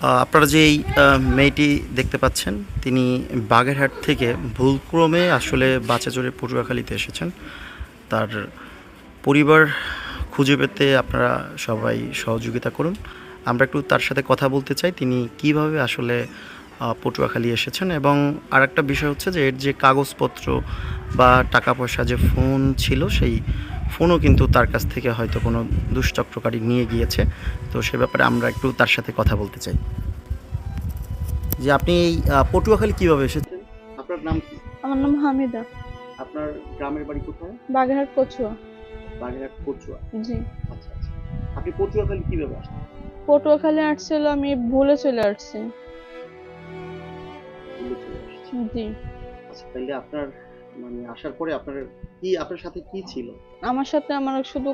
আপনারা যে এই মেয়েটি দেখতে পাচ্ছেন তিনি বাগেরহাট থেকে ভুলক্রমে আসলে বাসে চড়ে পটুয়াখালীতে এসেছেন। তার পরিবার খুঁজে পেতে আপনারা সবাই সহযোগিতা করুন। আমরা একটু তার সাথে কথা বলতে চাই তিনি কিভাবে আসলে পটুয়াখালী এসেছেন, এবং আরেকটা বিষয় হচ্ছে যে এর যে কাগজপত্র বা টাকা পয়সা যে ফোন ছিল সেই ফোনও কিন্তু তার কাছ থেকে হয়তো কোনো দুষ্চক্রকারী নিয়ে গিয়েছে। তো সে ব্যাপারে আমরা একটু তার সাথে কথা বলতে চাই। যে আপনি এই পটুয়াখালী কিভাবে এসেছেন? আপনার নাম কি? আমার নাম হামিদা। আপনার গ্রামের বাড়ি কোথায়? বাগেরহাট কচুয়া। বাগেরহাট কচুয়া। জি। আচ্ছা আচ্ছা। আপনি পটুয়াখালী কিভাবে আসলেন? পটুয়াখালী আসছিল, আমি ভুলে চলে আসছি। ভুলে চলে আসছেন। জি। আচ্ছা, তাইলে আপনার মানে আসার পরে আপনার সাথে কি ছিল? আমার সাথে আমার শুধু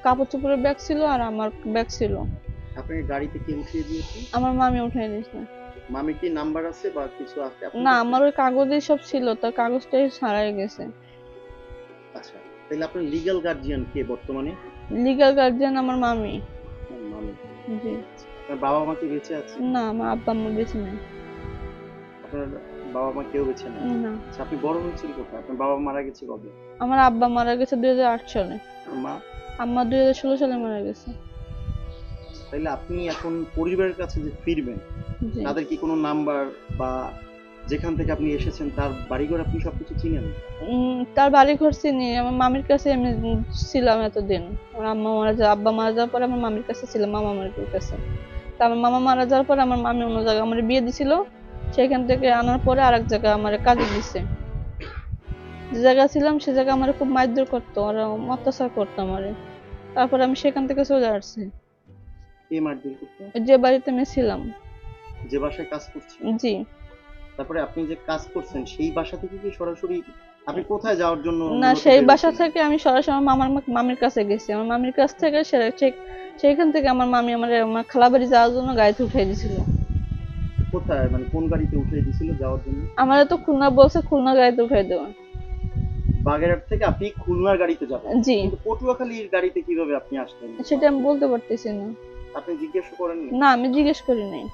কাপড় চোপড়ের ব্যাগ ছিল আর আমার ব্যাগ ছিল। আপনাকে গাড়িতে কে উঠিয়ে দিয়েছে? আমার মামি উঠাই দিয়েছে। মামির কি নাম্বার আছে বা কিছু আছে আপনার না, কাছে? আমার ওই কাগজেই সব ছিল, তার কাগজটাই হারাই গেছে। আচ্ছা, তাহলে আপনার লিগ্যাল গার্জিয়ান কে বর্তমানে? লিগ্যাল গার্জিয়ান আমার মামি। আপনার মামি। জি। আপনার বাবা মা কি বেঁচে আছে? না, আমার আব্বা আম্মা বেঁচে নাই। আপনার বাবা মা কেউ বেঁচে নেই? না। আচ্ছা, আপনি বড় হয়েছেন কোথায়? আপনার বাবা মারা গেছে কবে? আমার আব্বা মারা গেছে 2008 সালে। আপনার মা? আম্মা 2016 সালে মারা গেছে। তাইলে আপনি এখন পরিবারের কাছে যে ফিরবেন, জি। তাদের কি কোনো নাম্বার বা যেখান থেকে আপনি এসেছেন তার বাড়িঘর আপনি সবকিছু চিনেন? তার বাড়ি ঘর চিনি, আমার মামির কাছে আমি ছিলাম এতদিন। আমার আব্বা মারা যাওয়ার পরে আমার মামির কাছে ছিলাম, মামা মামির কাছে। তা আমার মামা মারা যাওয়ার পরে আমার মামি অন্য জায়গায় আমার বিয়ে দিছিল, সেখান থেকে আনার পরে আরেক জায়গায় আমার কাজে দিছে। যে জায়গায় ছিলাম সে জায়গায় আমার খুব মারধর করতো, আর অত্যাচার করতো আমারে। তারপরে আমি সেখান থেকে চলে আসছি। কে মারধর করতো? যে বাড়িতে আমি ছিলাম। যে বাসায় কাজ করছেন? জি। তারপরে আপনি যে কাজ করছেন সেই বাসা থেকে কি সরাসরি আপনি কোথায় যাওয়ার জন্য না, মূলত সেই বের বাসা হয়েছিলেন? থেকে আমি সরাসরি আমার মামির কাছে গেছি। আমার মামির কাছ থেকে সেইখান থেকে আমার মামি আমার খালাবাড়ি যাওয়ার জন্য গাড়িতে উঠাই দিছিল। কোথায়, মানে কোন গাড়িতে উঠিয়ে দিছিল যাওয়ার জন্য? আমারে তো খুলনা বলছে, খুলনা গাড়িতে উঠাই দেওয়া। বাগেরহাট থেকে আপনি খুলনার গাড়িতে যাবেন, জি। কিন্তু পটুয়াখালীর গাড়িতে কিভাবে আপনি আসলেন? সেটা আমি বলতে পারতেছি না। আপনি জিজ্ঞেস করেননি? না, আমি জিজ্ঞেস করি নাই।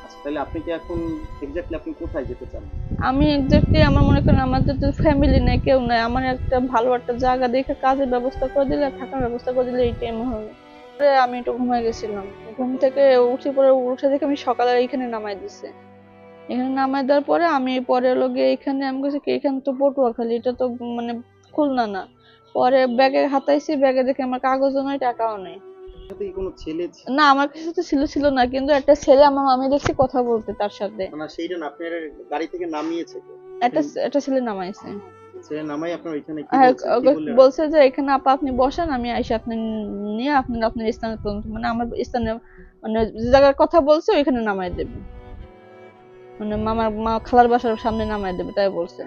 আচ্ছা, তাহলে আপনি কি এখন এক্স্যাক্টলি আপনি কোথায় যেতে চান? আমি এক্স্যাক্টলি আমার মনে করেন আমাদের তো ফ্যামিলি নেই, কেউ নাই। আমার একটা ভালো একটা জায়গা দেখে কাজের ব্যবস্থা করে দিলে, থাকার ব্যবস্থা করে দিলে এই টাইম হবে। পরে আমি একটু ঘুমাই গেছিলাম। ঘুম থেকে উঠে দেখে আমি সকালে এখানে নামাই দিছে। এখানে নামাই দেওয়ার পরে আমি পরে গিয়ে এখানে আমি বলছি কি এখানে তো পটুয়াখালী, এটা তো মানে খুলনা না। পরে ব্যাগে হাতাইছি, ব্যাগে দেখে আমার কাগজও নাই, টাকাও নেই। সাথে কি কোনো ছেলে না, আমার কাছে তো ছিল না, কিন্তু একটা ছেলে আমি দেখছি কথা বলতে তার সাথে। না, সেইটা না, আপনার গাড়ি থেকে নামিয়েছে কে? একটা ছেলে নামাইছে। ছেলে নামাই আপনার ওইখানে কি হ্যাঁ, বলছে, কি বললেন? বলছে যে এখানে আপা আপনি বসেন, আমি আইসা আপনি নিয়ে আপনার স্থানে পর্যন্ত, মানে আমার স্থানে, মানে যে জায়গার কথা বলছে ওইখানে নামাই দেবে, মানে খালার বাসার সামনে নামাই দেবে, তাই বলছে।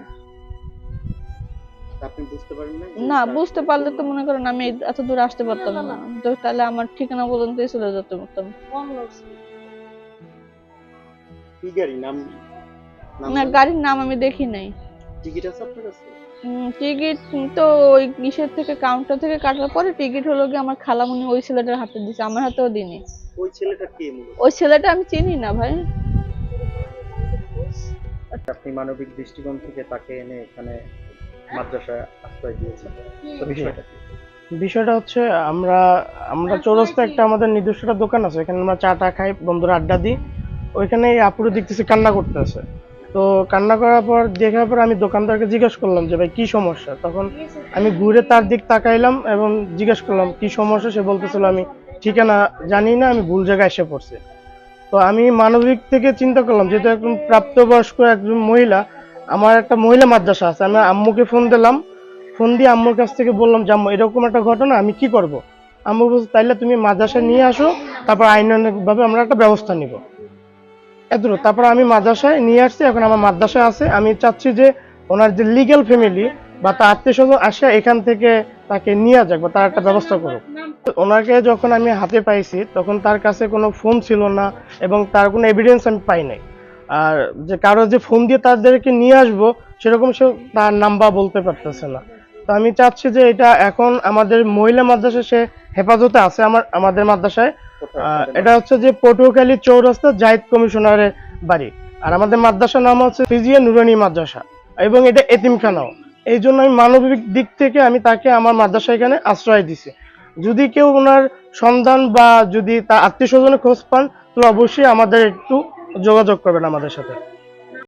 আপনি বুঝতে পারেন না? না, বুঝতে পারলে তো মনে করেন আমি এত দূর আসতে পারতাম না, তো তাহলে আমার ঠিকানা পর্যন্তই চলে যেতে পারতাম। কি গাড়ি নাম? না, গাড়ির নাম আমি দেখি নাই। টিকিট আছে আপনার কাছে? টিকিট তো ওই ইসের থেকে, কাউন্টার থেকে কাটার পরে টিকিট হলো গিয়ে আমার খালামণি ওই ছেলেটার হাতে দিছে, আমার হাতেও দিনি। ওই ছেলেটা কে মূলত? ওই ছেলেটা আমি চিনি না ভাই। আপনি মানবিক দৃষ্টিকোণ থেকে তাকে এনে এখানে মাদ্রাসায় আশ্রয় দিয়েছেন, তো বিষয়টা কি? বিষয়টা হচ্ছে আমরা আমরা চৌরাস্তা একটা আমাদের নিজস্ব একটা দোকান আছে, এখানে আমরা চা টা খাই, বন্ধুরা আড্ডা দিই। ওইখানে এই আপুরে দেখতেছি কান্না করতেছে। তো কান্না করার পর দেখার পর আমি দোকানদারকে জিজ্ঞেস করলাম যে ভাই কি সমস্যা। তখন আমি ঘুরে তার দিক তাকাইলাম এবং জিজ্ঞেস করলাম কি সমস্যা। সে বলতেছিল আমি ঠিকানা জানি না, আমি ভুল জায়গায় এসে পড়ছি। তো আমি মানবিক থেকে চিন্তা করলাম যেহেতু একজন প্রাপ্তবয়স্ক একজন মহিলা, আমার একটা মহিলা মাদ্রাসা আছে, আমি আম্মুকে ফোন দিলাম। ফোন দিয়ে আম্মুর কাছ থেকে বললাম যে আম্মু এরকম একটা ঘটনা, আমি কি করব। আম্মু বলছে তাইলে তুমি মাদ্রাসায় নিয়ে আসো, তারপর আইনানুগভাবে আমরা একটা ব্যবস্থা নিব। এতটুকু। তারপর আমি মাদ্রাসায় নিয়ে আসছি, এখন আমার মাদ্রাসায় আছে। আমি চাচ্ছি যে ওনার যে লিগ্যাল ফ্যামিলি বা তার আত্মীয় স্বজন আসে এখান থেকে তাকে নিয়ে যাক বা তার একটা ব্যবস্থা করুক। ওনাকে যখন আমি হাতে পাইছি তখন তার কাছে কোনো ফোন ছিল না এবং তার কোনো এভিডেন্স আমি পাই নাই। আর যে কারো যে ফোন দিয়ে তাদেরকে নিয়ে আসবো সেরকম সে তার নাম্বার বলতে পারতেছে না। তো আমি চাচ্ছি যে এটা এখন আমাদের মহিলা মাদ্রাসায় সে হেফাজতে আছে আমাদের মাদ্রাসায়। এটা হচ্ছে যে পটুয়াখালী চৌরাস্তা জাহিদ কমিশনারের বাড়ি। আর আমাদের মাদ্রাসার নাম হচ্ছে ফিজিয়া নুরানি মাদ্রাসা, এবং এটা এতিমখানাও। এই জন্য আমি মানবিক দিক থেকে আমি তাকে আমার মাদ্রাসা এখানে আশ্রয় দিছি। যদি কেউ ওনার সন্ধান বা যদি তার আত্মীয় স্বজনের খোঁজ পান, তো অবশ্যই আমাদের একটু যোগাযোগ করবেন আমাদের সাথে।